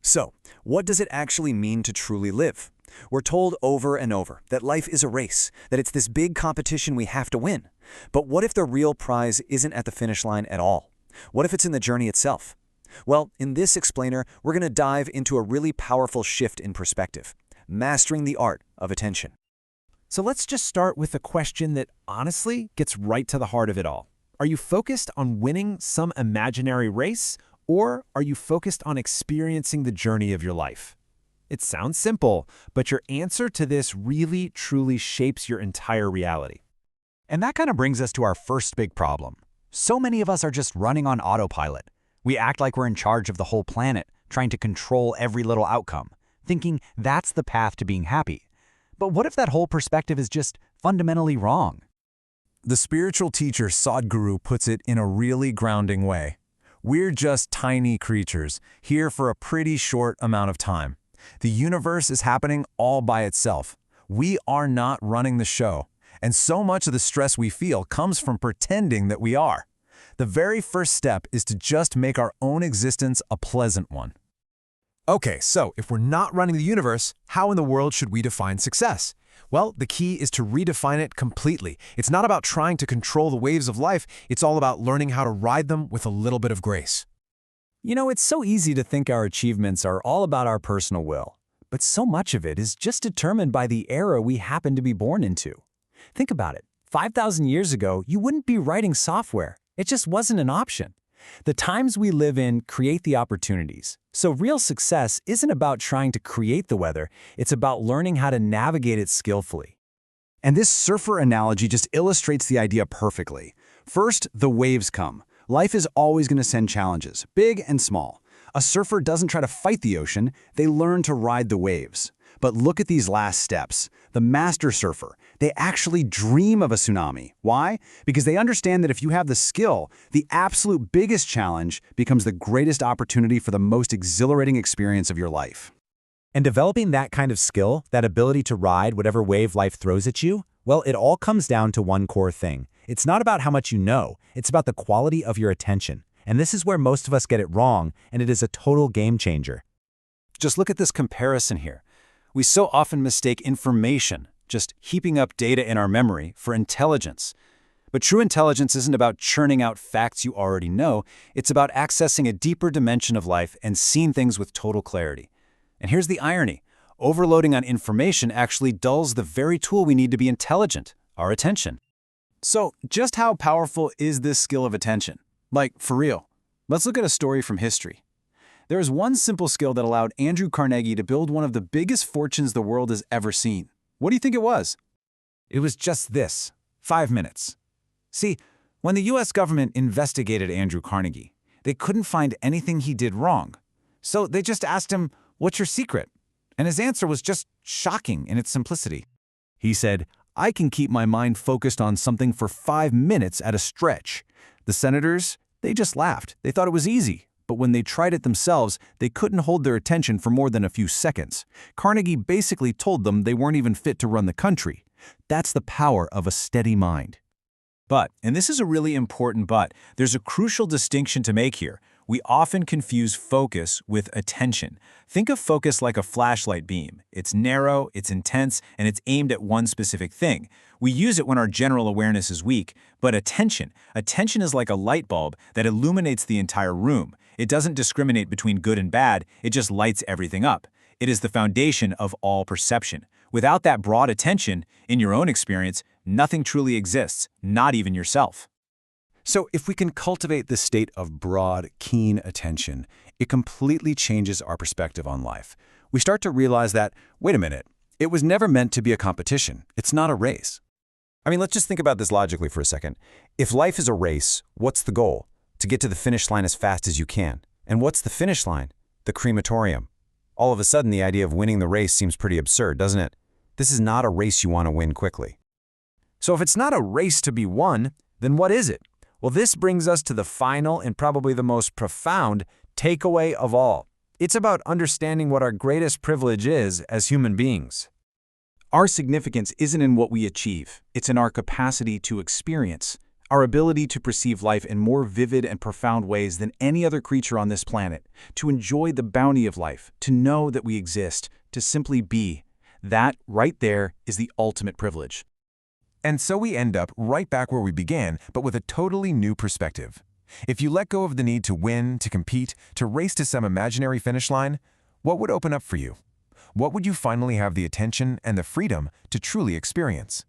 So, what does it actually mean to truly live? We're told over and over that life is a race, that it's this big competition we have to win. But what if the real prize isn't at the finish line at all? What if it's in the journey itself? Well, in this explainer, we're going to dive into a really powerful shift in perspective, mastering the art of attention. So let's just start with a question that honestly gets right to the heart of it all. Are you focused on winning some imaginary race, or are you focused on experiencing the journey of your life? It sounds simple, but your answer to this really, truly shapes your entire reality. And that kind of brings us to our first big problem. So many of us are just running on autopilot. We act like we're in charge of the whole planet, trying to control every little outcome, thinking that's the path to being happy. But what if that whole perspective is just fundamentally wrong? The spiritual teacher Sadhguru puts it in a really grounding way. We're just tiny creatures, here for a pretty short amount of time. The universe is happening all by itself. We are not running the show. And so much of the stress we feel comes from pretending that we are. The very first step is to just make our own existence a pleasant one. Okay, so if we're not running the universe, how in the world should we define success? Well, the key is to redefine it completely. It's not about trying to control the waves of life, it's all about learning how to ride them with a little bit of grace. You know, it's so easy to think our achievements are all about our personal will, but so much of it is just determined by the era we happen to be born into. Think about it. 5,000 years ago, you wouldn't be writing software. It just wasn't an option. The times we live in create the opportunities. So real success isn't about trying to create the weather, it's about learning how to navigate it skillfully. And this surfer analogy just illustrates the idea perfectly. First, the waves come. Life is always going to send challenges, big and small. A surfer doesn't try to fight the ocean, they learn to ride the waves. But look at these last steps. The master surfer, they actually dream of a tsunami. Why? Because they understand that if you have the skill, the absolute biggest challenge becomes the greatest opportunity for the most exhilarating experience of your life. And developing that kind of skill, that ability to ride whatever wave life throws at you, well, it all comes down to one core thing. It's not about how much you know, it's about the quality of your attention. And this is where most of us get it wrong, and it is a total game changer. Just look at this comparison here. We so often mistake information, just heaping up data in our memory, for intelligence. But true intelligence isn't about churning out facts you already know, it's about accessing a deeper dimension of life and seeing things with total clarity. And here's the irony. Overloading on information actually dulls the very tool we need to be intelligent, our attention. So, just how powerful is this skill of attention? Like, for real. Let's look at a story from history. There is one simple skill that allowed Andrew Carnegie to build one of the biggest fortunes the world has ever seen. What do you think it was? It was just this: 5 minutes. See, when the US government investigated Andrew Carnegie, they couldn't find anything he did wrong. So they just asked him, "What's your secret?" And his answer was just shocking in its simplicity. He said, "I can keep my mind focused on something for 5 minutes at a stretch." The senators, they just laughed. They thought it was easy. But when they tried it themselves, they couldn't hold their attention for more than a few seconds. Carnegie basically told them they weren't even fit to run the country. That's the power of a steady mind. But, and this is a really important but, there's a crucial distinction to make here. We often confuse focus with attention. Think of focus like a flashlight beam. It's narrow, it's intense, and it's aimed at one specific thing. We use it when our general awareness is weak, but attention is like a light bulb that illuminates the entire room. It doesn't discriminate between good and bad, it just lights everything up. It is the foundation of all perception. Without that broad attention, in your own experience, nothing truly exists, not even yourself. So if we can cultivate this state of broad, keen attention, it completely changes our perspective on life. We start to realize that, wait a minute, it was never meant to be a competition. It's not a race. I mean, let's just think about this logically for a second. If life is a race, what's the goal? To get to the finish line as fast as you can. And what's the finish line? The crematorium. All of a sudden, the idea of winning the race seems pretty absurd, doesn't it? This is not a race you want to win quickly. So if it's not a race to be won, then what is it? Well, this brings us to the final and probably the most profound takeaway of all. It's about understanding what our greatest privilege is as human beings. Our significance isn't in what we achieve, it's in our capacity to experience. Our ability to perceive life in more vivid and profound ways than any other creature on this planet, to enjoy the bounty of life, to know that we exist, to simply be. That, right there, is the ultimate privilege. And so we end up right back where we began, but with a totally new perspective. If you let go of the need to win, to compete, to race to some imaginary finish line, what would open up for you? What would you finally have the attention and the freedom to truly experience?